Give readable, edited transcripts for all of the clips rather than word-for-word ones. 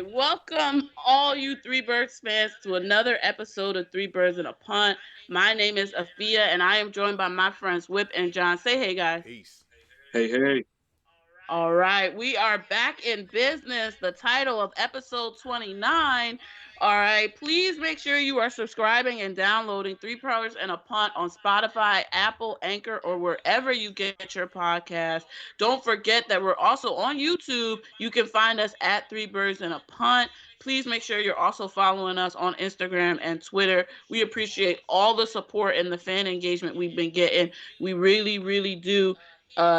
right, welcome all you Three Birds fans to another episode of Three Birds and a Punt. My name is Afia, and I am joined by my friends Whip and John. Say hey, guys. Peace. Hey, hey. All right, we are back in business. The title of episode 29. All right, please make sure you are subscribing and downloading Three Birds and a Punt on Spotify, Apple, Anchor, or wherever you get your podcast. Don't forget that we're also on YouTube. You can find us at Three Birds and a Punt. Please make sure you're also following us on Instagram and Twitter. We appreciate all the support and the fan engagement we've been getting. We really, really do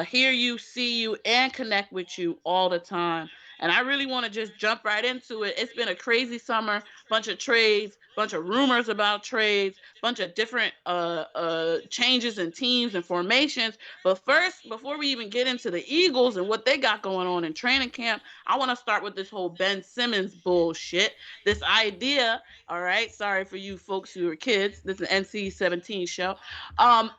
hear you, see you, and connect with you all the time. And I really want to just jump right into it. It's been a crazy summer, bunch of trades, bunch of rumors about trades, bunch of different changes in teams and formations. But first, before we even get into the Eagles and what they got going on in training camp, I want to start with this whole Ben Simmons bullshit. This idea, all right, sorry for you folks who are kids. This is an NC-17 show. Um,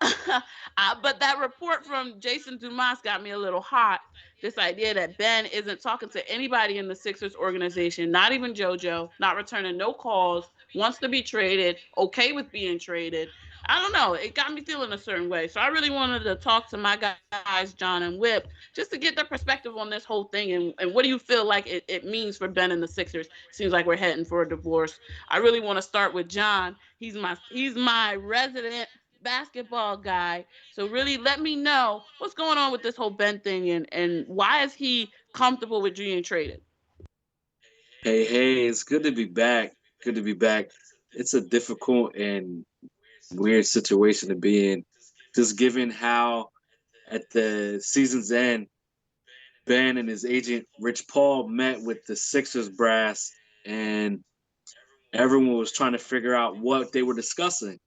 but that report from Jason Dumas got me a little hot. This idea that Ben isn't talking to anybody in the Sixers organization, not even JoJo, not returning no calls, wants to be traded, okay with being traded. I don't know. It got me feeling a certain way. So I really wanted to talk to my guys, John and Whip, just to get their perspective on this whole thing. And what do you feel like it means for Ben and the Sixers? Seems like we're heading for a divorce. I really want to start with John. He's my resident basketball guy. So really let me know what's going on with this whole Ben thing and why is he comfortable with being traded? Hey, hey. It's good to be back. Good to be back. It's a difficult and weird situation to be in. Just given how at the season's end, Ben and his agent Rich Paul met with the Sixers brass, and everyone was trying to figure out what they were discussing.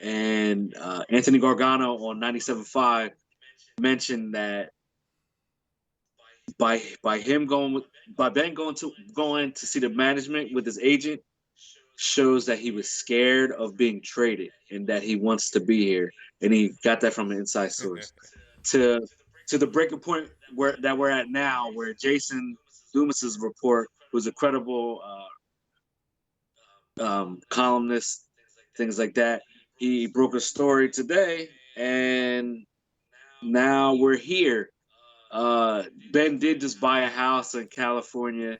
And Anthony Gargano on 97.5 mentioned that by him going with by Ben going to see the management with his agent shows that he was scared of being traded and that he wants to be here, and he got that from an inside source. To to the breaking point that we're at now, where Jason Dumas's report, who's a credible columnist, things like that, he broke a story today, and now we're here. Ben did just buy a house in California.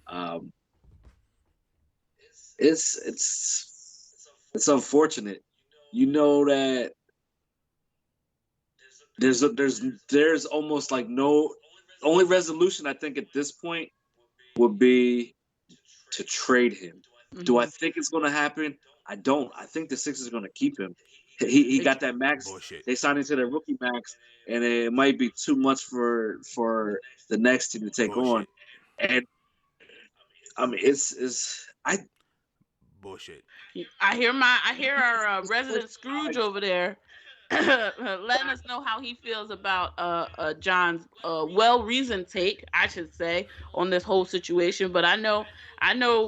Um, it's unfortunate. You know that there's almost like no only resolution I think at this point would be to trade him. Do I Mm-hmm. think it's going to happen? I don't. I think the Sixers are going to keep him. He They, got that max. Bullshit. They signed into their rookie max, and it might be too much for the next team to take on. Bullshit. And I mean, it's I Bullshit. I hear our resident Scrooge over there letting us know how he feels about John's well reasoned take, I should say, on this whole situation. But I know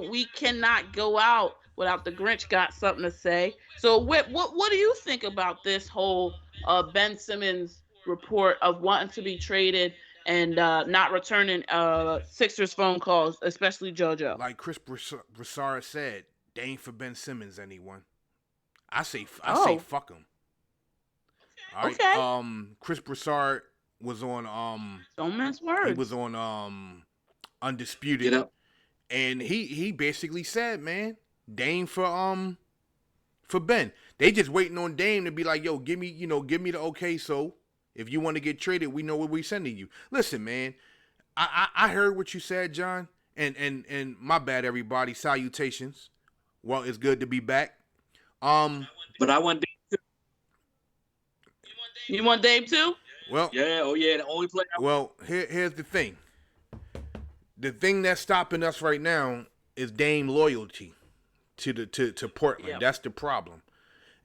we cannot go out without the Grinch got something to say. So what do you think about this whole Ben Simmons report of wanting to be traded and not returning Sixers phone calls, especially JoJo? Like Chris Broussard said, they ain't for Ben Simmons anyone. I say Oh, fuck him. All right. okay. Chris Broussard was on Don't mince he was words. on you Undisputed, know and he basically said, man, Dame for Ben. They just waiting on Dame to be like, yo, give me the okay. So if you want to get traded, we know what we sending you. Listen, man, I heard what you said, John, and my bad, everybody. Salutations. Well, it's good to be back. Um, but I want You want Dame too? well, yeah, oh yeah, the only player. here's the thing. The thing that's stopping us right now is Dame loyalty to Portland. Yep. That's the problem.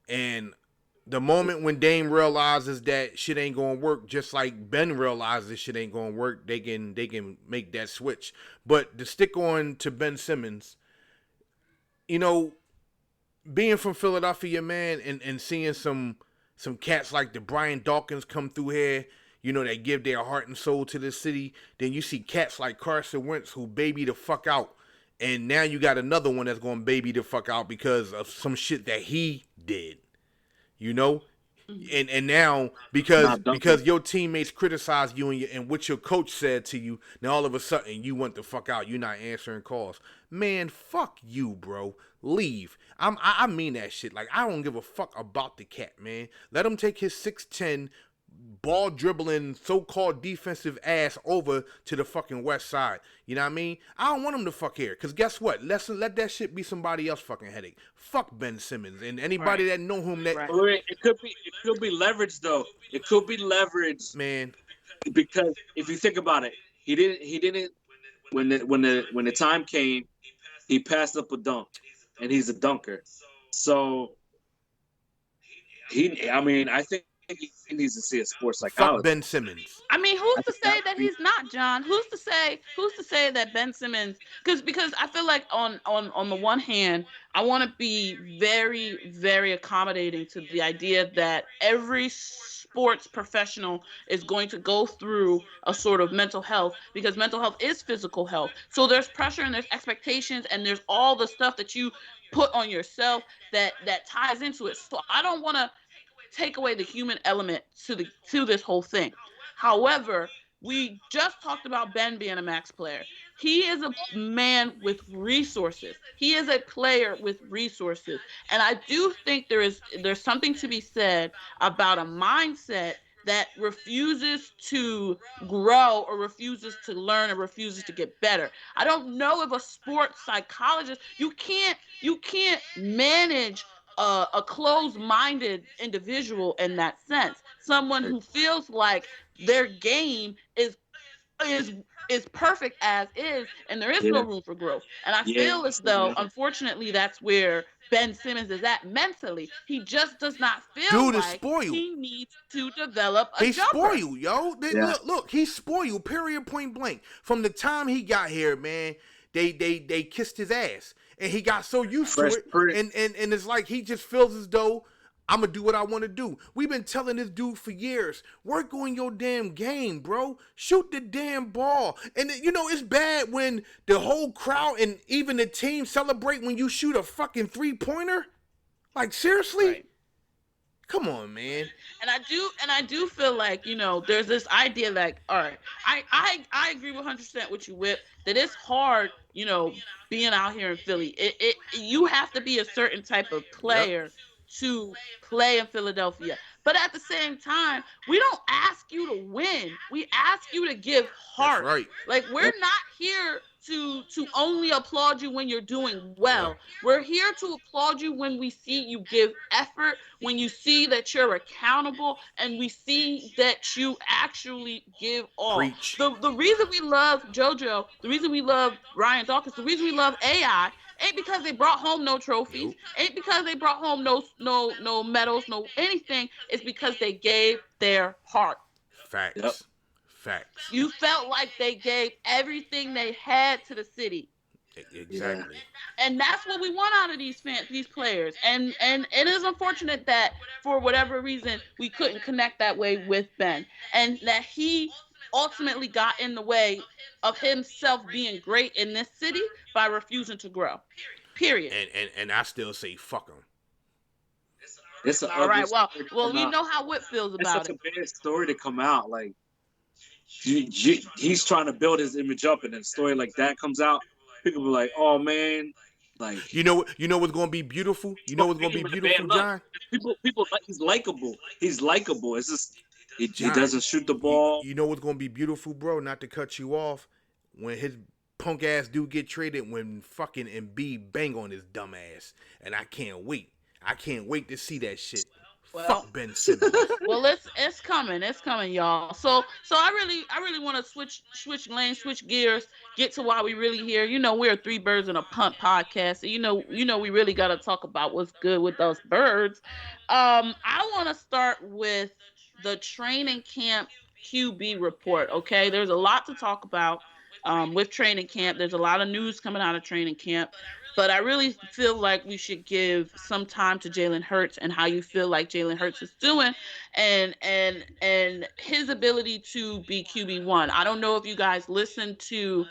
And the moment when Dame realizes that shit ain't gonna work, just like Ben realizes shit ain't gonna work, they can make that switch. But to stick on to Ben Simmons, you know, being from Philadelphia, man, and seeing some cats like the Brian Dawkins come through here, that give their heart and soul to this city. Then you see cats like Carson Wentz who baby the fuck out and now you got another one that's going to baby the fuck out because of some shit that he did. You know, and now Not because dunking. your teammates criticize you and what your coach said to you, now all of a sudden you want the fuck out. You're not answering calls. Man, fuck you, bro. Leave. I mean that shit. Like, I don't give a fuck about the cat, man. Let him take his 6'10" ball dribbling so-called defensive ass over to the fucking west side. You know what I mean? I don't want him to fuck here. Cause guess what? Let that shit be somebody else fucking headache. Fuck Ben Simmons and anybody Right. that know him that Right. Wait, it could be leverage though. It could be leverage man. because if you think about it, he didn't when the time came, he passed up a dunk, and he's a dunker. So I mean, I think he needs to see a sports Fuck psychologist. Ben Simmons. I mean, I who's to think that say would that be he's not, John? Who's to say? Who's to say that Ben Simmons? Because I feel like on the one hand, I want to be very accommodating to the idea that every sports professional is going to go through a sort of mental health, because mental health is physical health. So there's pressure and there's expectations and there's all the stuff that you put on yourself that ties into it. So I don't want to take away the human element to this whole thing. However, we just talked about Ben being a max player. He is a man with resources. He is a player with resources. And I do think there's something to be said about a mindset that refuses to grow or refuses to learn or refuses to get better. I don't know if a sports psychologist, you can't manage a closed-minded individual in that sense. Someone who feels like their game is is perfect as is, and there is yeah, no room for growth. And I yeah, feel as though, yeah. unfortunately, that's where Ben Simmons is at mentally. He just does not feel Dude is like spoiled. he needs to develop a He's jumper. spoiled, yo. Yeah. Look, he's spoiled. Period. Point blank. From the time he got here, man, they kissed his ass, and he got so used to Fresh it, Prince. and it's like he just feels as though I'm gonna do what I want to do. We've been telling this dude for years, work on your damn game, bro. Shoot the damn ball. And you know it's bad when the whole crowd and even the team celebrate when you shoot a fucking 3-pointer. Like, seriously? Right. Come on, man. And I do feel like, there's this idea like, all right, I agree 100% with you, Whip, that it's hard, being out here in Philly. You have to be a certain type of Yep. player to play in Philadelphia. But at the same time, we don't ask you to win. We ask you to give That's heart. right. Like, we're Yep. not here to only applaud you when you're doing Yep. well. We're here to applaud you when we see you give effort, when you see that you're accountable, and we see that you actually give all. Preach. The reason we love JoJo, the reason we love Ryan Dawkins, the reason we love AI ain't because they brought home no trophies, Nope. ain't because they brought home no medals, no anything. It's because they gave their heart. Yep. Facts. Facts. You felt like they gave everything they had to the city. Yeah. Exactly. And that's what we want out of these players. And it is unfortunate that for whatever reason we couldn't connect that way with Ben, and that he ultimately got in the way of himself being great in this city by refusing to grow. Period. And I still say fuck him. It's an All ugly right. Well, story to well, come you out. know how Whip feels It's about such it. a bad story to come out. Like he's trying to build his image up, and then a story like that comes out. People be like, "Oh man, like You know what's gonna be beautiful? You know fuck what's gonna be him in a bad beautiful, luck." John? People like he's likable. He's likable. It's just he John, doesn't shoot the you, ball. you know what's gonna be beautiful, bro? Not to cut you off. When his punk ass dude get traded, when fucking Embiid bang on his dumb ass, and I can't wait. I can't wait to see that shit. Well, Fuck Ben Simmons. well, it's coming, y'all. So I really want to switch lanes, switch gears, get to why we really here. We're three birds and a punt podcast, so we really got to talk about what's good with those birds. I want to start with the training camp QB report. Okay, there's a lot to talk about with training camp. There's a lot of news coming out of training camp. But I really feel like we should give some time to Jalen Hurts and how you feel like Jalen Hurts is doing, and his ability to be QB1. I don't know if you guys listened to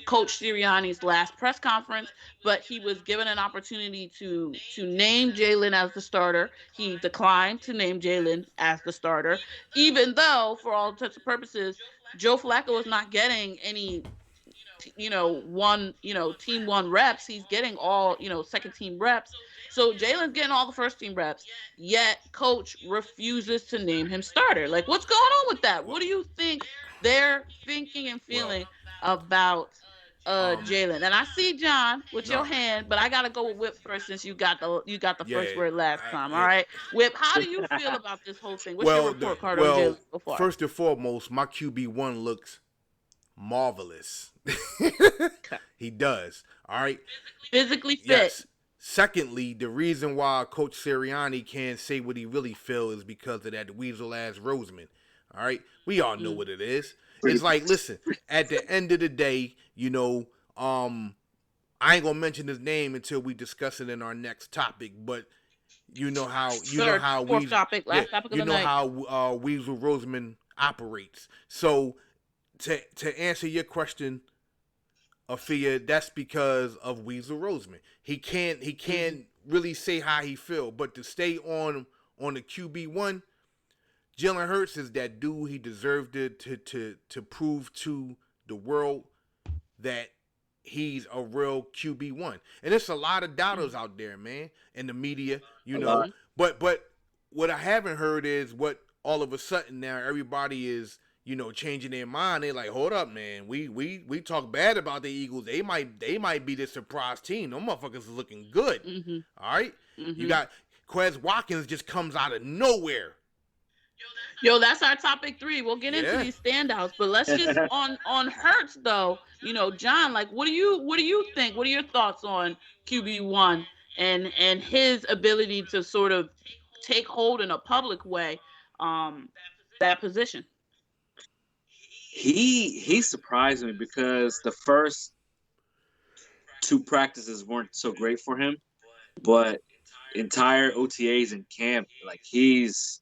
Coach Sirianni's last press conference, but he was given an opportunity to name Jalen as the starter. He declined to name Jalen as the starter, even though, for all intents and purposes, Joe Flacco is not getting any team one reps. He's getting all second team reps. So Jalen's getting all the first team reps. Yet coach refuses to name him starter. Like, what's going on with that? Well, What do you think they're thinking and well, feeling about Jalen? And I see John with your no, hand, but I gotta go with Whip first since you got the yeah, first word last time. All it, right, Whip, how do you feel about this whole thing? What's your well, report card on Jalen so far? first and foremost, my QB1 looks marvelous. Okay. He does. All right. Physically fit. Yes. Secondly, the reason why Coach Sirianni can't say what he really feels is because of that weasel ass Roseman. All right. We all know what it is. It's like, listen, at the end of the day, I ain't gonna mention his name until we discuss it in our next topic, but Third, fourth topic, last topic of you the know night. how Weasel Roseman operates. So to answer your question, Afia, that's because of Weasel Roseman. He can't really say how he feel, but to stay on the QB1, Jalen Hurts is that dude. He deserved it to prove to the world that he's a real QB1. And there's a lot of doubters out there, man, in the media, A lot. But what I haven't heard is what all of a sudden now everybody is, changing their mind. They're like, hold up, man. We talk bad about the Eagles. They might be the surprise team. Them motherfuckers is looking good. All right? You got Quez Watkins just comes out of nowhere. Yo, that's our topic 3. We'll get into these standouts, but let's just on Hurts though. John, like, what do you think? What are your thoughts on QB1 and his ability to sort of take hold in a public way, that position? He surprised me because the first 2 practices weren't so great for him, but entire OTAs and camp, like he's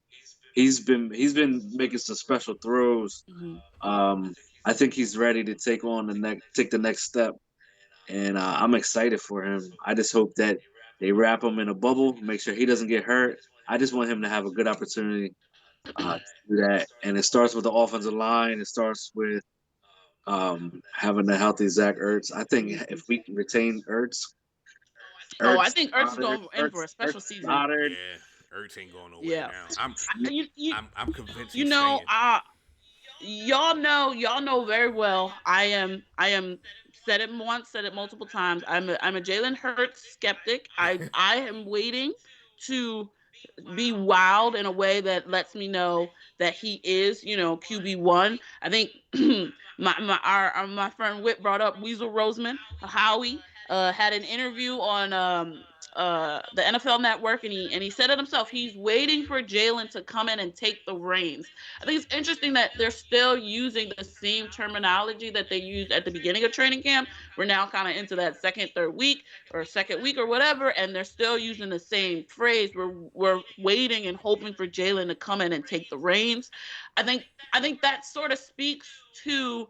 been making some special throws. Mm-hmm. I think he's ready to take the next step, and I'm excited for him. I just hope that they wrap him in a bubble, make sure he doesn't get hurt. I just want him to have a good opportunity to do that, and it starts with the offensive line. It starts with having a healthy Zach Ertz. I think if we can retain Oh, I Ertz, think Ertz is going in for a special season. Stoddard. Yeah, Ertz ain't going nowhere Yeah. now. I'm convinced he's You know, staying. y'all know very well. I am said it once, said it multiple times. I'm a Jalen Hurts skeptic. I am waiting to be wowed in a way that lets me know that he is, QB1. I think my friend Whit brought up Weasel Roseman. Howie had an interview on the NFL Network, and he said it himself. He's waiting for Jalen to come in and take the reins. I think it's interesting that they're still using the same terminology that they used at the beginning of training camp. We're now kind of into that third week or second week or whatever, and they're still using the same phrase. We're waiting and hoping for Jalen to come in and take the reins. I think that sort of speaks to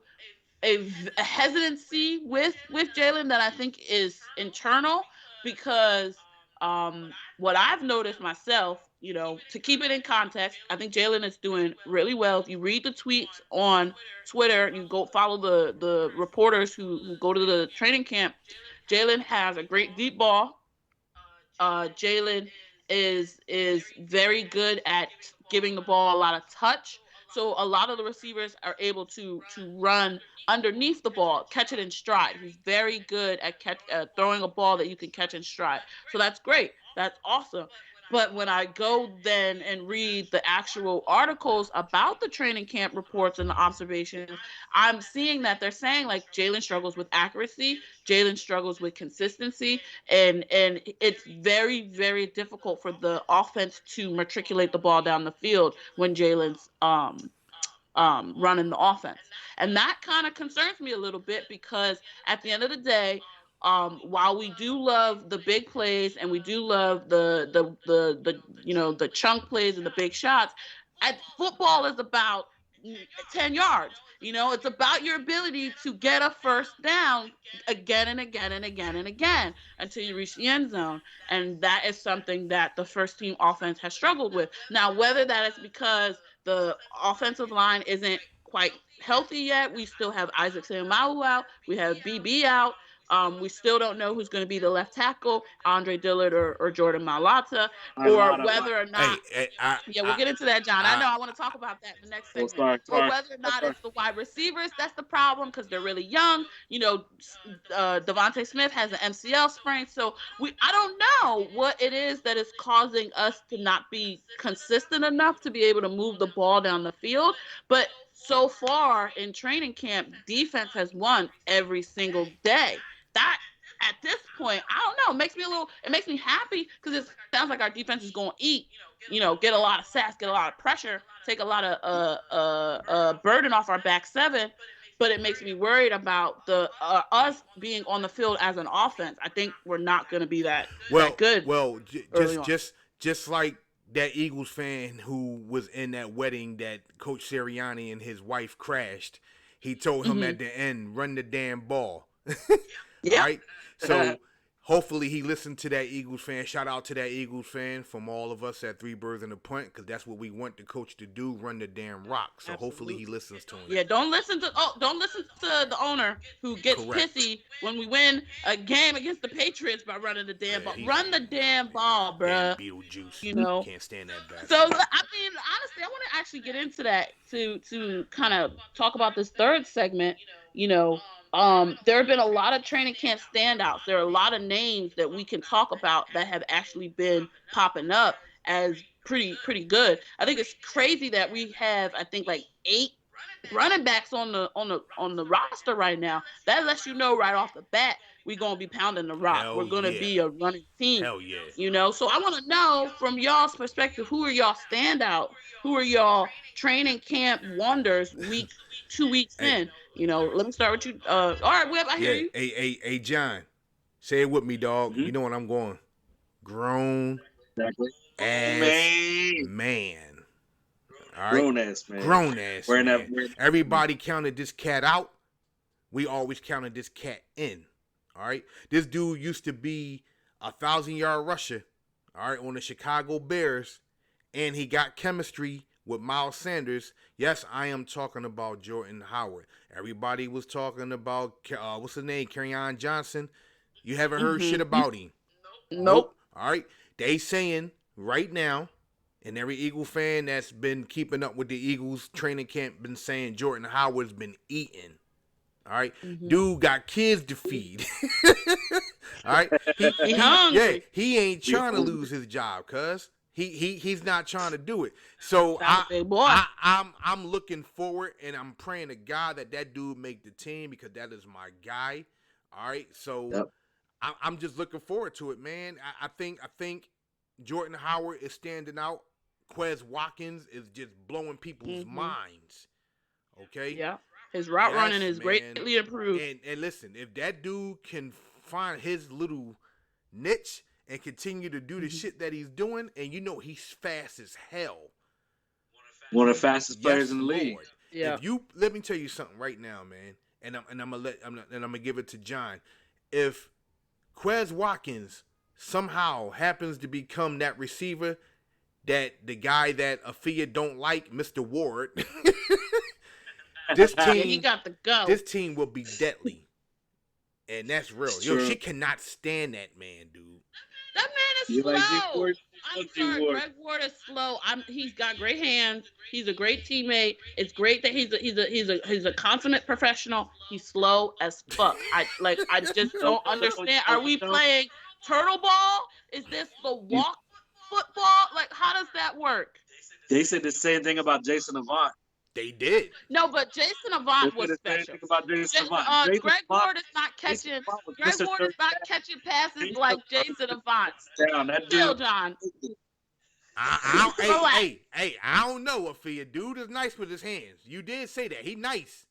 a hesitancy with Jalen that I think is internal, because what I've noticed myself, to keep it in context, I think Jalen is doing really well. If you read the tweets on Twitter, you go follow the reporters who go to the training camp. Jalen has a great deep ball. Jalen is very good at giving the ball a lot of touch. So a lot of the receivers are able to run underneath the ball, catch it in stride. He's very good at throwing a ball that you can catch in stride. So that's great. That's awesome. But when I go then and read the actual articles about the training camp reports and the observations, I'm seeing that they're saying like Jalen struggles with accuracy, Jalen struggles with consistency, and it's very, very difficult for the offense to matriculate the ball down the field when Jalen's running the offense. And that kind of concerns me a little bit, because at the end of the day, While we do love the big plays and we do love the chunk plays and the big shots, football is about 10 yards. It's about your ability to get a first down again and again and again and again until you reach the end zone. And that is something that the first team offense has struggled with. Now, whether that is because the offensive line isn't quite healthy yet, we still have Isaac Seumalo out, we have BB out. We still don't know who's going to be the left tackle, Andre Dillard or Jordan Mailata, or whether or not. We'll get into that, John. I know I want to talk about that in the next segment. Or whether or not it's the wide receivers that's the problem because they're really young. Devontae Smith has an MCL sprain, so I don't know what it is that is causing us to not be consistent enough to be able to move the ball down the field. But so far in training camp, defense has won every single day. That at this point, I don't know. It makes me happy because it sounds like our defense is going to eat, get a lot of sacks, get a lot of pressure, take a lot of burden off our back seven. But it makes me worried about us being on the field as an offense. I think we're not going to be that good. Well, just like that Eagles fan who was in that wedding that Coach Sirianni and his wife crashed. He told him at the end, run the damn ball. Yeah. Right? So hopefully he listened to that Eagles fan. Shout out to that Eagles fan from all of us at Three Birds and a Punt, because that's what we want the coach to do, run the damn rock. So hopefully he listens to him. Yeah, don't listen to the owner who gets pissy when we win a game against the Patriots by running the damn ball. Run the damn ball, bruh. Beetlejuice. Can't stand that bastard. So, I mean, honestly, I want to actually get into that to kind of talk about this third segment. There have been a lot of training camp standouts. There are a lot of names that we can talk about that have actually been popping up as pretty good. I think it's crazy that we have, I think, like 8 running backs on the roster right now. That lets you know right off the bat we're gonna be pounding the rock. We're gonna be a running team. Hell yeah. So I want to know from y'all's perspective, who are y'all standout? Who are y'all training camp wonders 2 weeks in? Let me start with you. All right, Webb, I hear you. Hey, John, say it with me, dog. Mm-hmm. You know what I'm going. Grown ass man. All right? Grown ass man. Everybody counted this cat out. We always counted this cat in. All right? This dude used to be a 1,000-yard rusher, all right, on the Chicago Bears, and he got chemistry with Miles Sanders. Yes, I am talking about Jordan Howard. Everybody was talking about, what's his name, Kerryon Johnson. You haven't heard shit about him. Nope. All right? They saying right now, and every Eagle fan that's been keeping up with the Eagles training camp been saying Jordan Howard's been eating. All right? Dude got kids to feed. All right? He hungry. Yeah, he ain't trying to lose his job, cuz. He's not trying to do it. So I'm looking forward, and I'm praying to God that dude make the team, because that is my guy. All right? So I'm just looking forward to it, man. I think Jordan Howard is standing out. Quez Watkins is just blowing people's minds. Okay? Yeah. His route running is greatly improved. And listen, if that dude can find his little niche and continue to do the shit that he's doing, and he's fast as hell. One of the fastest players in the league. Yeah. Let me tell you something right now, man. And I'm gonna give it to John. If Quez Watkins somehow happens to become that receiver that the guy that Afia don't like, Mr. Ward, this team, he got the go. This team will be deadly, and that's real. She cannot stand that man, dude. That man is slow. I'm sorry, Greg Ward is slow. He's got great hands. He's a great teammate. It's great that he's a consummate professional. He's slow as fuck. I just don't understand. Are we playing turtle ball? Is this the walk football? Like, how does that work? They said the same thing about Jason Avant. They did. No, but Jason Avant was special. Greg Ward is not catching. Greg Ward is not catching passes like Jason Avant. Still, John. I don't know, Afia. Dude is nice with his hands. You did say that. He nice.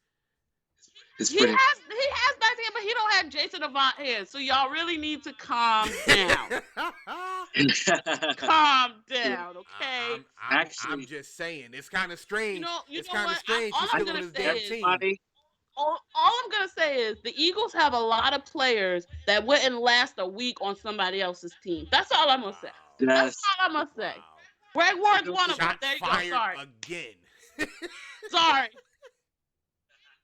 He has nice hands, but he don't have Jason Avant here. So y'all really need to calm down. Calm down, okay? I'm Actually, just saying, it's kind of strange. You It's know kind of what? strange. All He's I'm still on gonna his say damn is, team. all I'm gonna say is the Eagles have a lot of players that wouldn't last a week on somebody else's team. That's all I'm gonna say. That's yes. all I'm gonna say. Greg Warren's You one of them. Shots There you go. fired Sorry. again. Sorry.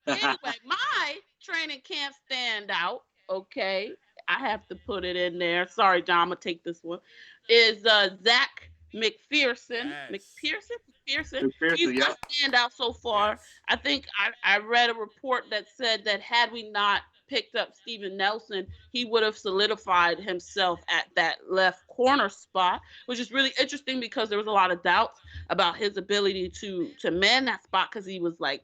Anyway, my training camp standout, okay, I have to put it in there. Sorry, John, I'm gonna take this one. Is Zach McPherson. Yes. McPherson. He's McPherson, my yeah. standout so far. Yes. I think I read a report that said that had we not picked up Steven Nelson, he would have solidified himself at that left corner spot, which is really interesting because there was a lot of doubts about his ability to man that spot because he was like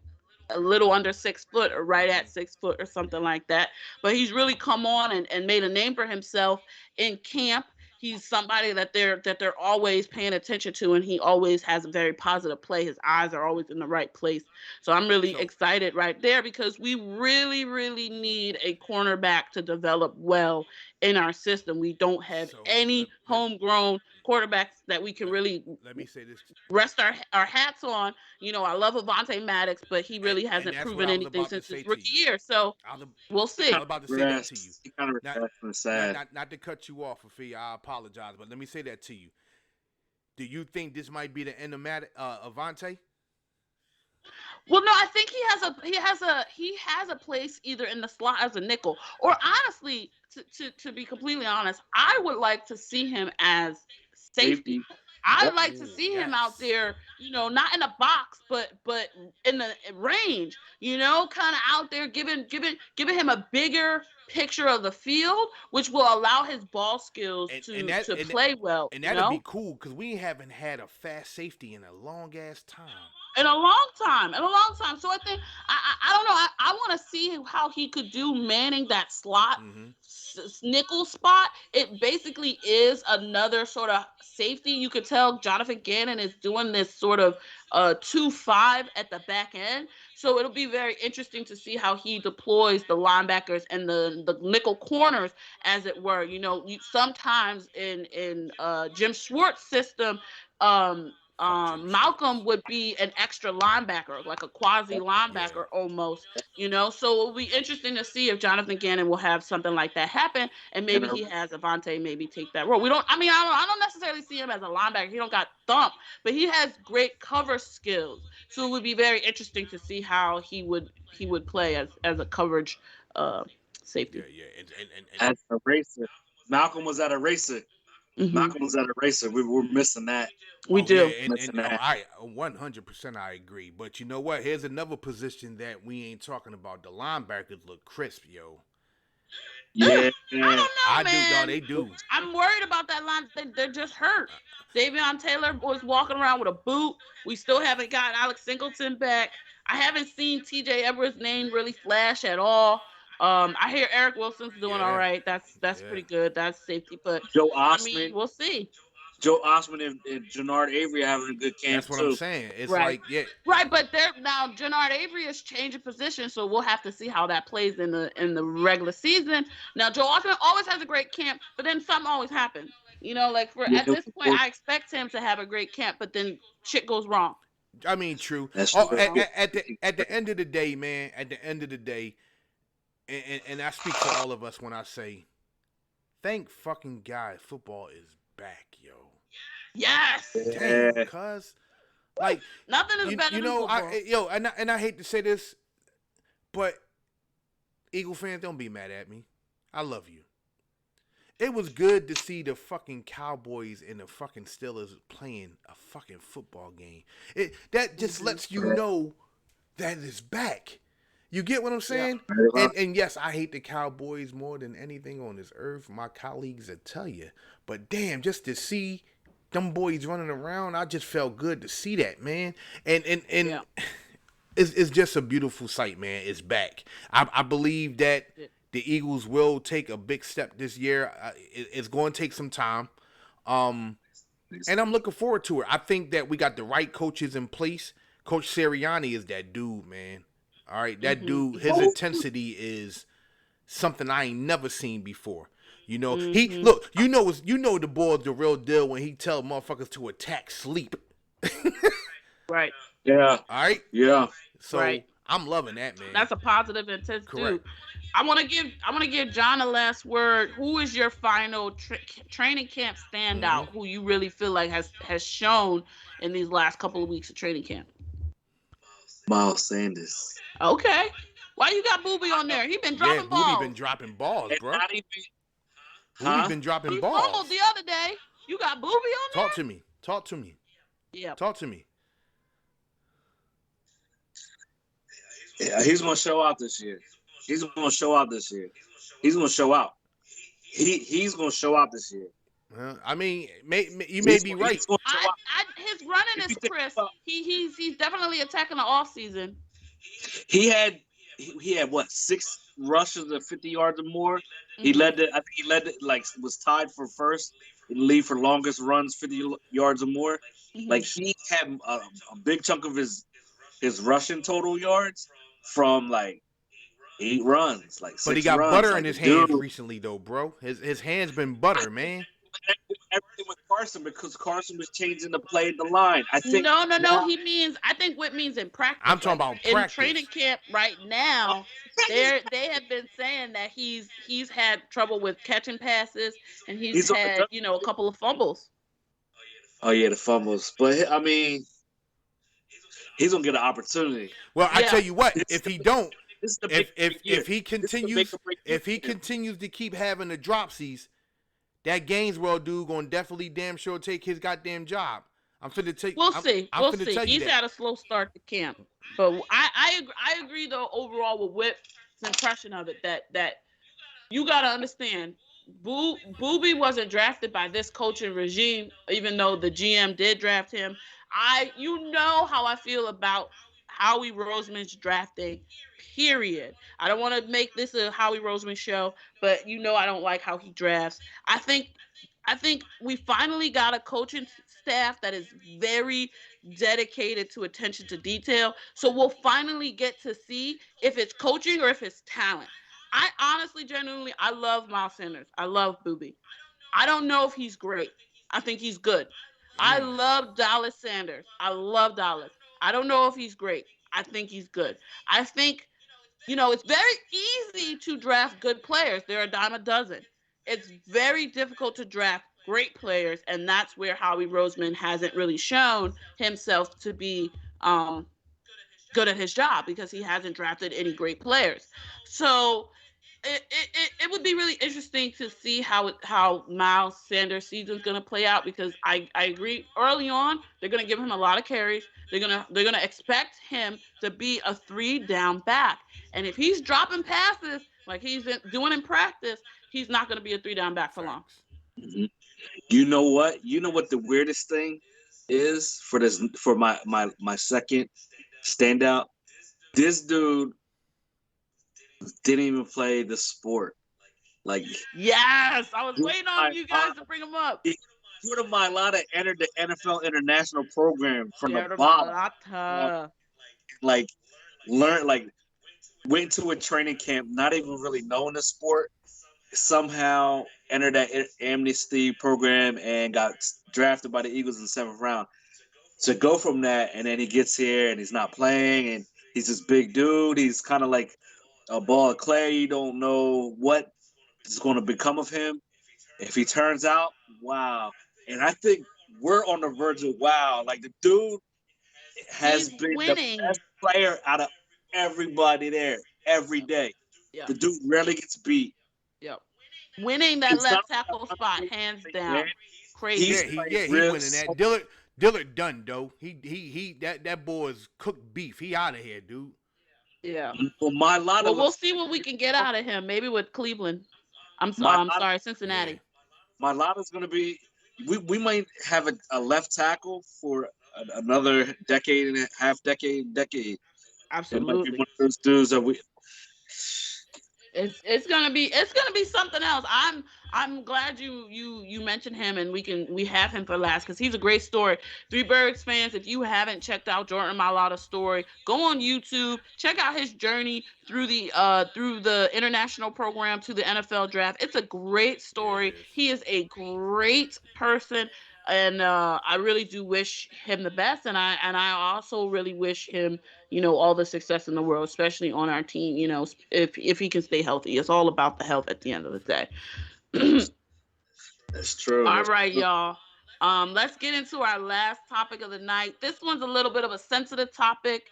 a little under 6 foot or right at 6 foot or something like that. But he's really come on and made a name for himself in camp. He's somebody that they're always paying attention to, and he always has a very positive play. His eyes are always in the right place. So I'm really So excited right there because we really, really need a cornerback to develop well in our system. We don't have so any homegrown quarterbacks that we can really let me say this, rest our hats on. I love Avonte Maddox, but he and, really and hasn't that's what proven I was anything about to since say his to rookie you. year. So I was, we'll see. I was about to say that to you. He kind of Not, regressed and sad. not to cut you off, Afi. I apologize, but let me say that to you. Do you think this might be the end of Avante? Well, no, I think he has a place either in the slot as a nickel, or honestly, to be completely honest, I would like to see him as safety. Safety. I'd Yep. like to Ooh, see him out yes. there, not in a box, but in the range, kind of out there giving him a bigger picture of the field, which will allow his ball skills And that to play well, and that'd be cool because we haven't had a fast safety in a long ass time. in a long time, So I think I don't know. I want to see how he could do manning that slot Mm-hmm. nickel spot. It basically is another sort of safety. You could tell Jonathan Gannon is doing this sort of 2-5 at the back end. So it'll be very interesting to see how he deploys the linebackers and the nickel corners, as it were. Sometimes in Jim Schwartz's system, Malcolm would be an extra linebacker, like a quasi Yeah. linebacker almost. So it'll be interesting to see if Jonathan Gannon will have something like that happen, and maybe he has Avante maybe take that role. I don't necessarily see him as a linebacker. He don't got thump, but he has great cover skills. So it would be very interesting to see how he would play as a coverage safety. Yeah. As a racer. Malcolm was at a racer. Mm-hmm. Malcolm was at a racer. We're missing that. We Oh yeah, do. and I 100% I agree. But you know what? Here's another position that we ain't talking about. The linebackers look crisp, yo. Yeah. I don't know, I do, man. y'all. They do. I'm worried about that line. They're just hurt. Davion Taylor was walking around with a boot. We still haven't got Alex Singleton back. I haven't seen TJ Edwards' name really flash at all. I hear Eric Wilson's doing all Yeah. right. That's Yeah. pretty good. That's safety. But Joe I mean, Osman. we'll see. Joe Osman and Jannard Avery are having a good camp That's what too. I'm saying. It's Right. like, yeah. Right, but now Jannard Avery is changing position, so we'll have to see how that plays in the regular season. Now Joe Osman always has a great camp, but then something always happens. Like at this point, I expect him to have a great camp, but then shit goes wrong. I mean, true. That's Oh, true. at the end of the day, man. At the end of the day, and I speak for all of us when I say, thank fucking God, football is back, yo. Yes. Damn, cuz. Like, Nothing is better than football. and I hate to say this, but Eagle fans, don't be mad at me. I love you. It was good to see the fucking Cowboys and the fucking Steelers playing a fucking football game. That just lets you know that it's back. You get what I'm saying? Yeah. And yes, I hate the Cowboys more than anything on this earth. My colleagues will tell you. But damn, just to see them boys running around, I just felt good to see that, man. And Yeah. it's just a beautiful sight, man. It's back. I believe that the Eagles will take a big step this year. It's going to take some time. And I'm looking forward to it. I think that we got the right coaches in place. Coach Sirianni is that dude, man. All right, that dude, his intensity is something I ain't never seen before. You know, he Mm-hmm. look. The boy's the real deal when he tell motherfuckers to attack sleep. Right. Yeah. All right, Yeah. so Right. I'm loving that, man. That's a positive intent Correct. too. I want to give John a last word. Who is your final training camp Mm-hmm. standout? Who you really feel like has shown in these last couple of weeks of training camp? Miles Sanders. Okay. Why you got Booby on there? He been Yeah, dropping Booby been balls. dropping balls, And bro. not even, Booby huh? been dropping He fumbled balls. the other day. You got Booby on Talk to me. Talk to me. there? Yeah. Talk to me. Yeah, he's gonna show out this year. He's gonna show out this year. He's gonna show out. He's gonna show out this year. I mean, you may be right. He's gonna show out. His running If is you think crisp. about, He's definitely attacking the off season. he had he had what 6 rushes of 50 yards or more. He Mm-hmm. led the. I think he led it, like was tied for first in the league for longest runs 50 yards or more. Mm-hmm. Like he had a big chunk of his rushing total yards from like 8 runs, like But he six got runs. butter in Like the his dude, hands recently, though, bro. His hands been butter, man. everything with Carson because Carson was changing the play of the line. I think No. now I think what means in I'm practice, talking like about in practice. training camp right now, they have been saying that he's had trouble with catching passes and he's he's on the had a couple of fumbles. oh yeah, the fumbles. But I mean, he's gonna get an opportunity. Well, I tell Yeah. you what, This is if the he make, don't, this is the make if or break year. if he This is the make continues or break year if he for him. continues to keep having the dropsies, that Gaineswell dude gonna definitely damn sure take his goddamn job. I'm finna take. We'll I'm, see. I'm We'll finna see. tell you He's that. had a slow start to camp, but I agree though overall with Whip's impression of it that you got to understand. Booby wasn't drafted by this coaching regime, even though the GM did draft him. You know how I feel about Howie Roseman's drafting. Period. I don't want to make this a Howie Roseman show, but you know I don't like how he drafts. I think I think we finally got a coaching staff that is very dedicated to attention to detail. So we'll finally get to see if it's coaching or if it's talent. I honestly, genuinely, I love Miles Sanders. I love Booby. I don't know if he's great. I think he's good. I love Dallas Sanders. I love Dallas. I don't know if he's great. I think he's good. I think it's very easy to draft good players. There are a dime a dozen. It's very difficult to draft great players, and that's where Howie Roseman hasn't really shown himself to be good at his job because he hasn't drafted any great players. So it would be really interesting to see how Miles Sanders' season's going to play out because I agree early on they're going to give him a lot of carries. They're gonna expect him to be a 3-down back, and if he's dropping passes like he's doing in practice, he's not going to be a 3-down back for long. Facts. Mhm. You know what? You know what the weirdest thing is for my second standout. This dude didn't even play the sport. Like Yes, I was Jordan waiting on you guys to bring him up. Mailata entered the NFL international program from the Jared bottom. Malata. Like learned like went to a training camp, not even really knowing the sport. Somehow entered that amnesty program and got drafted by the Eagles in the 7th round. To go from that, and then he gets here and he's not playing, and he's this big dude. He's kind of like a ball of clay. You don't know what is going to become of him. If he turns out, wow. And I think we're on the verge of wow. Like the dude has He's been the winning. best player out of everybody there every day. Yep. The dude rarely gets beat. Yep. Winning that It's not left tackle spot, hands down. man. Crazy. He's He winning that. Dillard done though. He that boy's cooked beef. He out of here, dude. Yeah. Well, my lot Well, we'll see what we can get out of him. Maybe with Cleveland. I'm sorry, Cincinnati. Yeah. My lot is going to be. We might have a left tackle for another decade and a half, decade. It might be Absolutely. one of those dudes that we. It's gonna be something else. I'm glad you mentioned him, and we have him for last because he's a great story. Three Birds fans, if you haven't checked out Jordan Mailata's story, go on YouTube, check out his journey through the international program to the NFL draft. It's a great Yeah, it story. is. He is a great person, and I really do wish him the best, and I also really wish him, all the success in the world, especially on our team. If he can stay healthy, it's all about the health at the end of the day. That's true. All That's right, true. y'all. Let's get into our last topic of the night. This one's a little bit of a sensitive topic.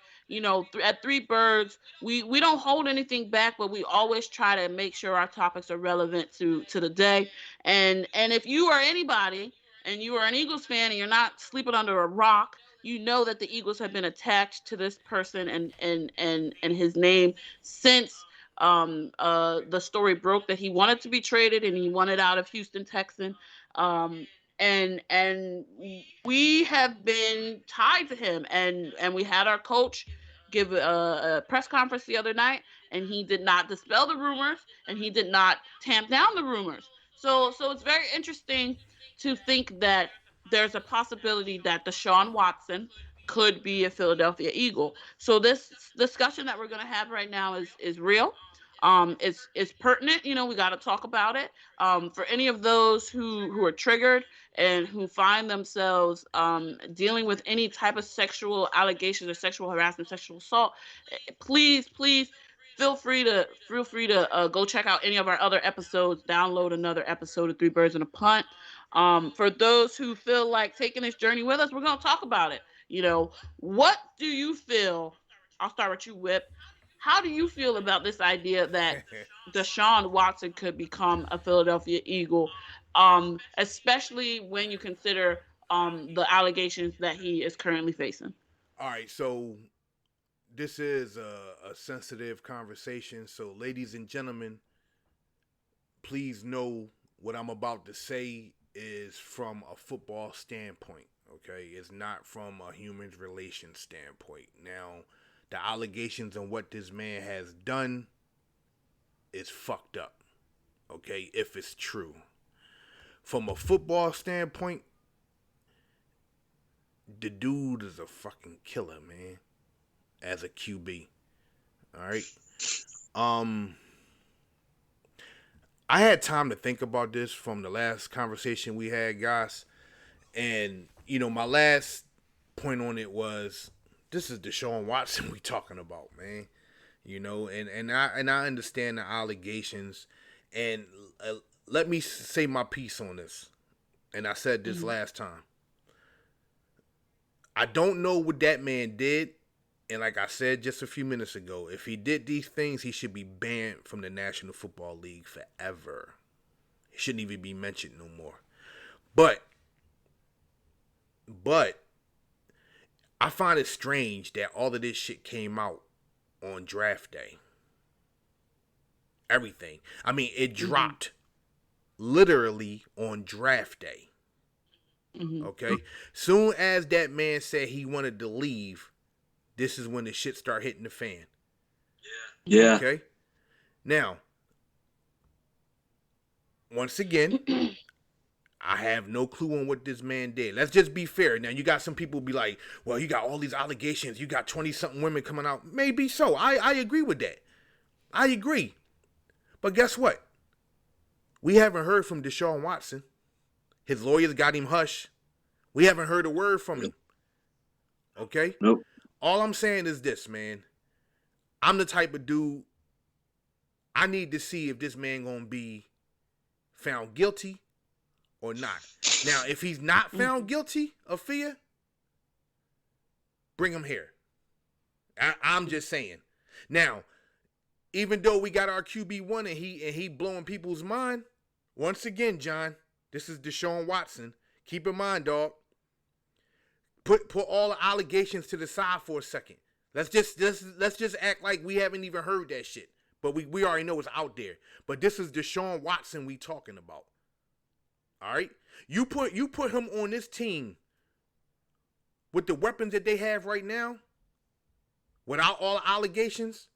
At Three Birds, we don't hold anything back, but we always try to make sure our topics are relevant to the day. And if you are anybody and you are an Eagles fan and you're not sleeping under a rock, you know that the Eagles have been attached to this person and his name since the story broke that he wanted to be traded and he wanted out of Houston Texans. um, and we have been tied to him, and we had our coach give a press conference the other night, and he did not dispel the rumors, and he did not tamp down the rumors. So it's very interesting to think that there's a possibility that Deshaun Watson could be a Philadelphia Eagle. So this discussion that we're going to have right now is real. It's pertinent. We got to talk about it. For any of those who are triggered and who find themselves dealing with any type of sexual allegations or sexual harassment, sexual assault, please feel free to go check out any of our other episodes. Download another episode of Three Birds and a Punt. For those who feel like taking this journey with us, we're going to talk about it. What do you feel? I'll start with you, Whip. How do you feel about this idea that Deshaun Watson could become a Philadelphia Eagle, especially when you consider the allegations that he is currently facing? All right, so this is a sensitive conversation. So, ladies and gentlemen, please know what I'm about to say is from a football standpoint. Okay, it's not from a human relation standpoint. Now, the allegations on what this man has done is fucked up. Okay, if it's true. From a football standpoint, the dude is a fucking killer, man. As a QB. Alright. I had time to think about this from the last conversation we had, guys. And, my last point on it was this is Deshaun Watson we talking about, man. And I understand the allegations. And let me say my piece on this. And I said this last time. I don't know what that man did. And like I said just a few minutes ago, if he did these things, he should be banned from the National Football League forever. He shouldn't even be mentioned no more. But I find it strange that all of this shit came out on draft day. Everything. I mean, it dropped literally on draft day. Okay? Soon as that man said he wanted to leave, this is when the shit start hitting the fan. Yeah. Okay? Now, once again, I have no clue on what this man did. Let's just be fair. Now, you got some people be like, well, you got all these allegations. You got 20-something women coming out. Maybe so. I agree with that. I agree. But guess what? We haven't heard from Deshaun Watson. His lawyers got him hush. We haven't heard a word from him. Okay? Nope. All I'm saying is this, man. I'm the type of dude, I need to see if this man gonna be found guilty or not. Now, if he's not found guilty of fear, bring him here. I'm just saying. Now, even though we got our QB1 and he blowing people's mind, once again, John, this is Deshaun Watson. Keep in mind, dog. Put all the allegations to the side for a second. Let's just act like we haven't even heard that shit. But we already know it's out there. But this is Deshaun Watson we talking about. All right? You put him on this team with the weapons that they have right now, without all the allegations.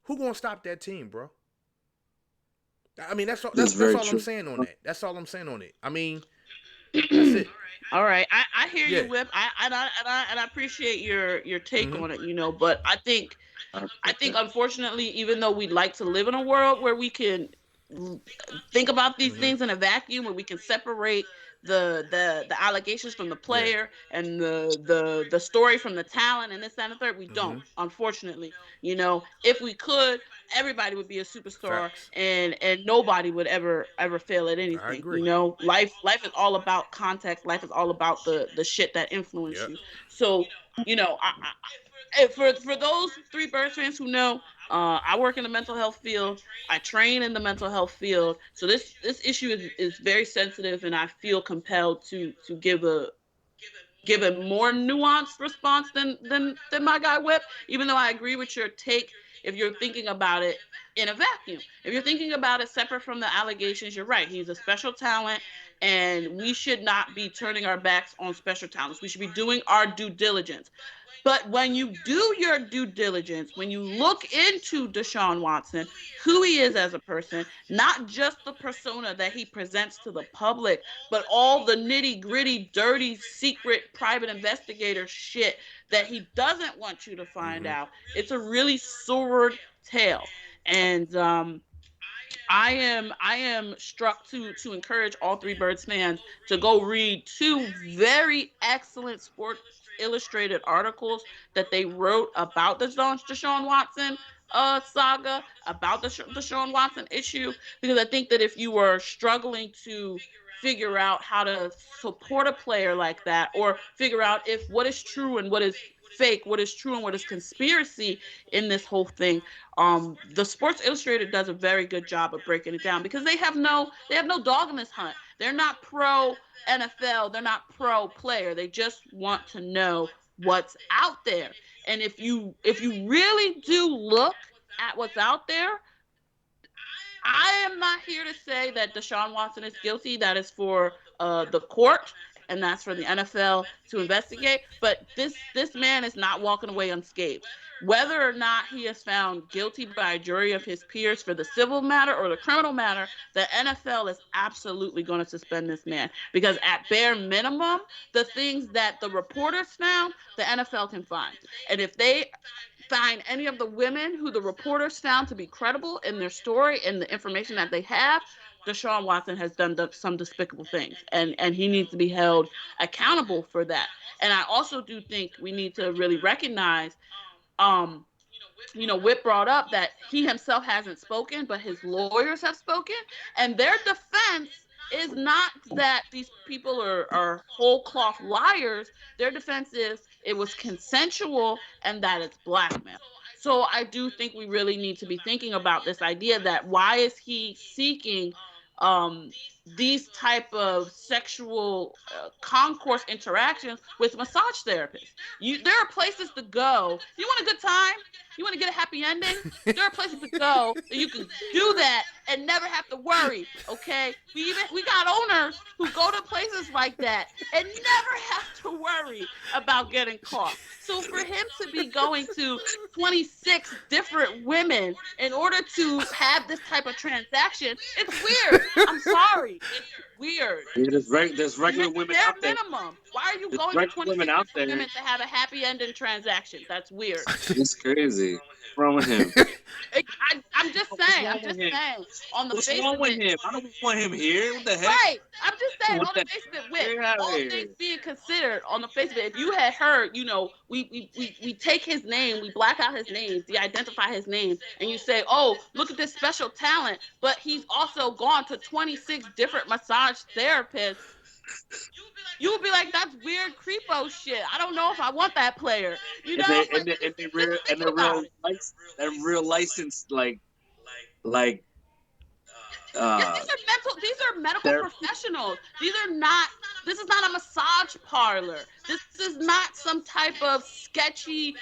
Who gonna stop that team, bro? I mean, that's all. That's That's very all I'm true. saying on that. That's all I'm saying on it. I mean, that's it. All right, I hear you, Yeah. Whip. I appreciate your take Mm-hmm. on it. But I I respect think that. unfortunately, even though we'd like to live in a world where we can think about these Mm-hmm. things in a vacuum, where we can separate the allegations from the Yeah. player and the story from the talent and this that, and the third, we Mm-hmm. don't, unfortunately. If we could, everybody would be a superstar, Facts. and nobody would ever fail at I anything. agree. Life is all about context. Life is all about the shit that influence Yep. you. So for those three Birds fans who know, I work in the mental health field. I train in the mental health field. So this issue is very sensitive, and I feel compelled to give a more nuanced response than my guy Whip. Even though I agree with your take, if you're thinking about it in a vacuum, if you're thinking about it separate from the allegations, you're right. He's a special talent, and we should not be turning our backs on special talents. We should be doing our due diligence. But when you do your due diligence, when you look into Deshaun Watson, who he is as a person, not just the persona that he presents to the public, but all the nitty gritty, dirty, secret, private investigator shit that he doesn't want you to find Mm-hmm. out, it's a really sordid tale. And I am struck to encourage all three Birds fans to go read two very excellent Sports Illustrated articles that they wrote about the Deshaun Watson saga, about the Deshaun Watson issue, because I think that if you are struggling to figure out how to support a player like that, or figure out if what is true and what is fake, what is true and what is conspiracy in this whole thing, the Sports Illustrated does a very good job of breaking it down, because they have no dog in this hunt. They're not pro NFL. They're not pro player. They just want to know what's out there. And if you really do look at what's out there, I am not here to say that Deshaun Watson is guilty. That is for the court, and that's for the NFL to investigate. But this man is not walking away unscathed. Whether or not he is found guilty by a jury of his peers for the civil matter or the criminal matter, the NFL is absolutely going to suspend this man, because at bare minimum, the things that the reporters found, the NFL can find. And if they find any of the women who the reporters found to be credible in their story and the information that they have, Deshaun Watson has done some despicable things, and he needs to be held accountable for that. And I also do think we need to really recognize, um, Whip brought up that he himself hasn't spoken, but his lawyers have spoken, and their defense is not that these people are whole cloth liars. Their defense is it was consensual and that it's blackmail. So I do think we really need to be thinking about this idea that why is he seeking these type of sexual concourse interactions with massage therapists? There are places to go. You want a good time? You want to get a happy ending? There are places to go that you can do that and never have to worry. Okay, we got owners who go to places like that and never have to worry about getting caught. So for him to be going to 26 different women in order to have this type of transaction, it's weird. I'm sorry, it's weird. Yeah, there's regular women Bare out there. minimum. Why are you There's going to regular women 26 out different there. women to have a happy ending transaction? That's weird. It's crazy. What's wrong with him? I'm just What's saying. wrong I'm with just him? saying. On the What's face wrong of with it, him? I don't want him here. What the heck? right. I'm just I don't saying. want On the that. face of it, Whip. Get out of All here. things being considered, on the face of it, if you had heard, we take his name, we black out his name, de-identify his name, and you say, oh, look at this special talent, but he's also gone to 26 different massage therapists. You would be like, that's weird creepo shit. I don't know if I want that player. And they But just think about it. and real license like Yes, uh these are medical they're professionals. This is not a massage parlor. This is not some type of sketchy,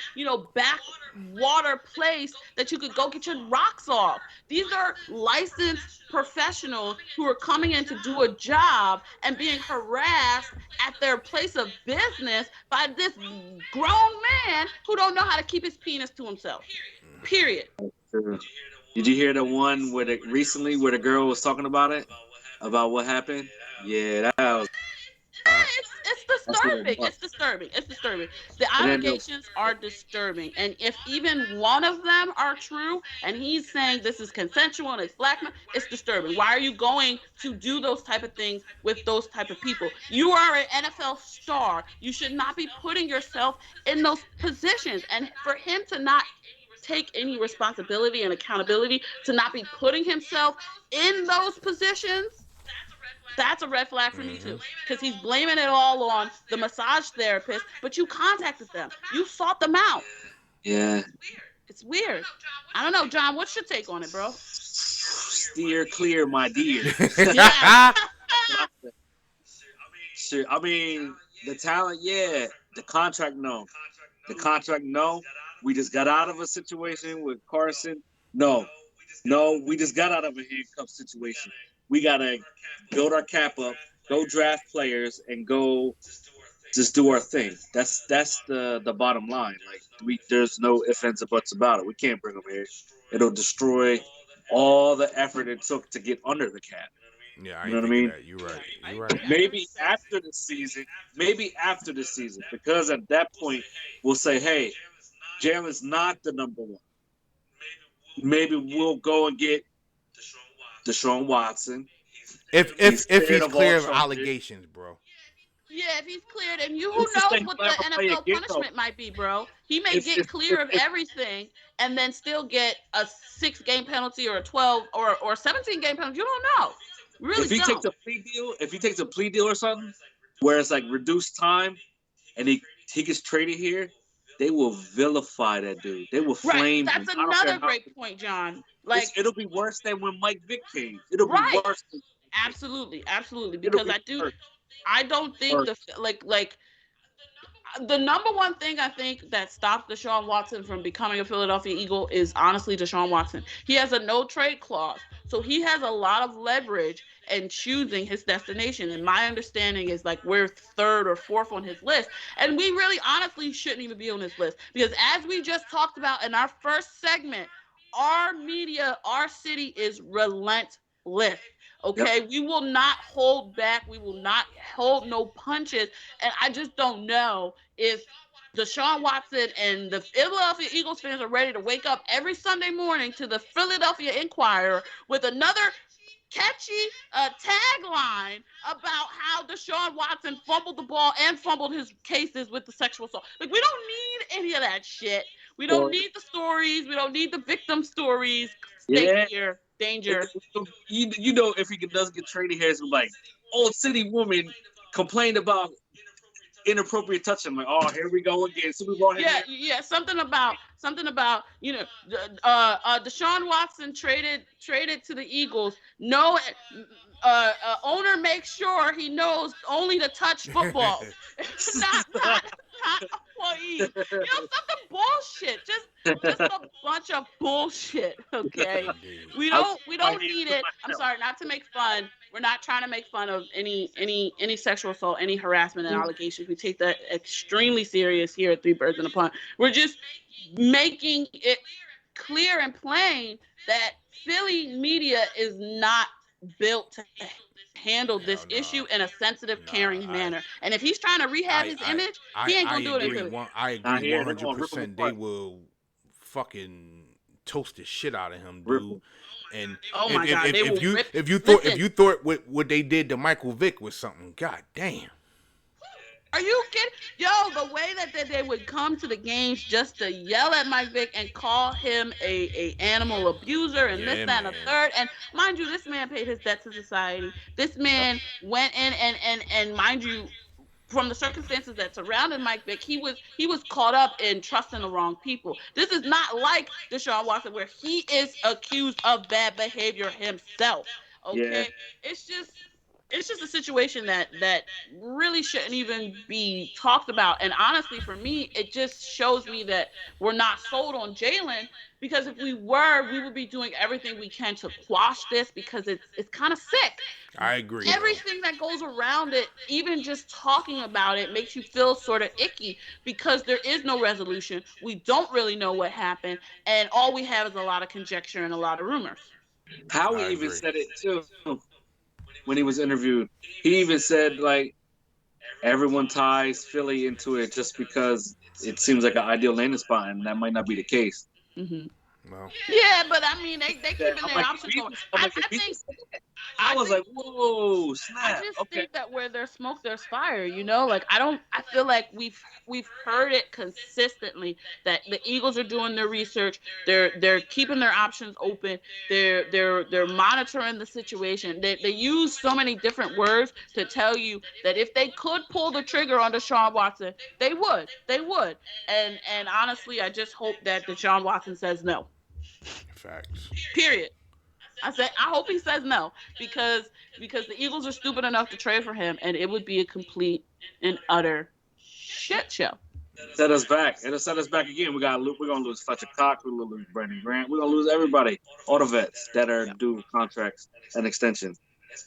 backwater place that you could go get your rocks off. These are licensed professionals who are coming in to do a job and being harassed at their place of business by this grown man who don't know how to keep his penis to himself. Period. True. Did you hear the one where recently where the girl was talking about it, about what happened? Yeah, that was It's that's a little disturbing. much. It's disturbing. It's disturbing. The It ended up, allegations are disturbing, and if even one of them are true, and he's saying this is consensual and it's blackmail, it's disturbing. Why are you going to do those type of things with those type of people? You are an NFL star. You should not be putting yourself in those positions, and for him to not take any responsibility and accountability, to not be putting himself in those positions, that's a red flag for me Mm-hmm. too, because he's blaming it all on the massage therapist, but you contacted them, you sought them out. yeah. It's weird. I don't know, John, what's your take on it, bro? Steer clear, my dear. Yeah. Sure. I mean, the talent, yeah. The contract, no. The contract, no. We just got out of a situation with Carson. No, no, we just got out of a handcuff situation. We gotta build our cap up, go draft players, and go just do our thing. That's the bottom line. Like there's no ifs ands or buts about it. We can't bring them here. It'll destroy all the effort it took to get under the cap. Yeah, I You know ain't what I think of mean? that. You're right. You're right. Maybe after the season, because at that point we'll say, hey, Jalen's not the number one. Maybe we'll go and get Deshaun Watson. If He's cleared he's of all clear of charges. allegations, bro. Yeah, if he's cleared, and you, who It's just knows that what he'll the ever play NFL again, though. punishment might be, bro? He may If get if clear if, of if, everything and then still get a 6 game penalty or a 12 or 17 game penalty. You don't know. You if really he takes don't. a plea deal, or something, where it's like reduced time, and he gets traded here, they will vilify that dude. They will Right. flame him. That's I don't care another how. great point, John. Like, It'll be worse than when Mike Vick came. It'll be right. worse. Absolutely, absolutely. It'll Because be I do, worse. I don't think Worse. the like the number one thing I think that stopped Deshaun Watson from becoming a Philadelphia Eagle is honestly Deshaun Watson. He has a no trade clause, so he has a lot of leverage in choosing his destination. And my understanding is like we're third or fourth on his list, and we really honestly shouldn't even be on this list because as we just talked about in our first segment, our media, our city is relentless. Yep. Okay, we will not hold back. We will not hold no punches. And I just don't know if Deshaun Watson and the Philadelphia Eagles fans are ready to wake up every Sunday morning to the Philadelphia Inquirer with another catchy tagline about how Deshaun Watson fumbled the ball and fumbled his cases with the sexual assault. Like, we don't need any of that shit. We don't Or need the stories. We don't need the victim stories. Stay yeah, clear. Danger. you know if he does get traded here, it's like old city woman complained about inappropriate touching. Like, oh, here we go again. So we brought him Yeah, here. yeah, something about Deshaun Watson traded to the Eagles. No, owner makes sure he knows only to touch footballs, not employees. Something bullshit. Just a bunch of bullshit. Okay, Indeed. I we my don't hands need to it. I'm myself. sorry, not to make fun. We're not trying to make fun of any sexual assault, any harassment and allegations. We take that extremely serious here at Three Birds and a Punt. We're just making it clear and plain that Philly media is not built to handle this Hell issue no. in a sensitive, Nah, caring manner. And if he's trying to rehab his image, he ain't I gonna do it in agree Philly. one I Not agree here. one They're hundred gonna rip him percent. They apart. will fucking toast the shit out of him, Rip dude. him. And Oh my God, they will rip. if Listen, you thought what they did to Michael Vick was something, god damn. are you kidding? Yo, the way that they would come to the games just to yell at Mike Vick and call him a animal abuser and this, Yeah, that, and a man. third. And mind you, this man paid his debt to society. This man went in and mind you, from the circumstances that surrounded Mike Vick, he was caught up in trusting the wrong people. This is not like Deshaun Watson, where he is accused of bad behavior himself. Yeah. Okay, it's just it's just a situation that really shouldn't even be talked about. And honestly, for me, it just shows me that we're not sold on Jalen, because if we were, we would be doing everything we can to quash this, because it's kind of sick. I agree, though. Everything that goes around it, even just talking about it, makes you feel sort of icky, because there is no resolution. We don't really know what happened, and all we have is a lot of conjecture and a lot of rumors. Howie I even agree. said it too when he was interviewed. He even said like everyone ties Philly into it just because it seems like an ideal landing spot, and that might not be the case. Hmm. Well, Yeah, but I mean, they That, keeping I'm their like, options open. I'm I, like, I if he think just said that, I I was think like, whoa, I snap. just Okay. think that where there's smoke, there's fire. You know, like I don't. I feel like we've heard it consistently that the Eagles are doing their research. They're keeping their options open. They're monitoring the situation. They use so many different words to tell you that if they could pull the trigger on Deshaun Watson, they would. They would. And honestly, I just hope that Deshaun Watson says no. facts. Period. I said I hope he says no, because the Eagles are stupid enough to trade for him, and it would be a complete and utter shit show. Set us back. It'll set us back again. We're gonna lose Fletcher Cox. We're gonna lose Brandon Grant. We're gonna lose everybody. All the vets that are Yeah. due contracts and extensions.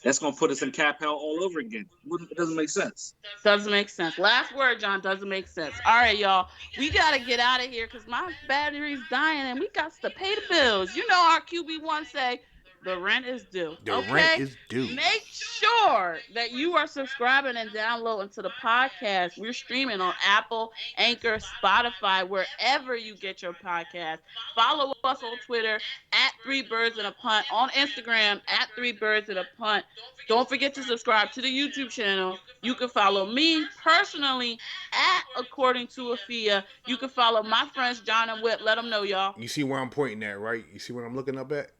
That's gonna put us in cap hell all over again. It doesn't make sense. Doesn't make sense. Last word, John. Doesn't make sense. All right, y'all. We gotta get out of here because my battery's dying, and we got to pay the bills. You know our QB1 say the rent is due. The rent Okay. is due. Make sure that you are subscribing and downloading to the podcast. We're streaming on Apple, Anchor, Spotify, wherever you get your podcast. Follow us on Twitter at Three Birds and a Punt, on Instagram at Three Birds and a Punt. Don't forget to subscribe to the YouTube channel. You can follow me personally at According to Afia. You can follow my friends John and Whit. Let them know, y'all. You see where I'm pointing at, right? You see what I'm looking up at?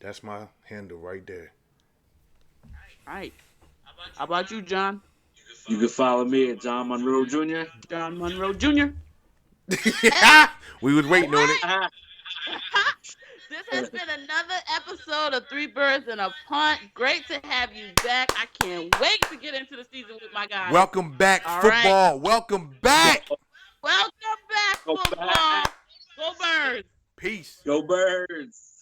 That's my handle right there. All right. How about you, John? You can follow me at John Monroe Jr. John Monroe Jr. We was All waiting on it. right. This has been another episode of Three Birds and a Punt. Great to have you back. I can't wait to get into the season with my guys. Welcome back, All football. right. Welcome back. Welcome back, Go football. back. Go Birds. Peace. Go Birds.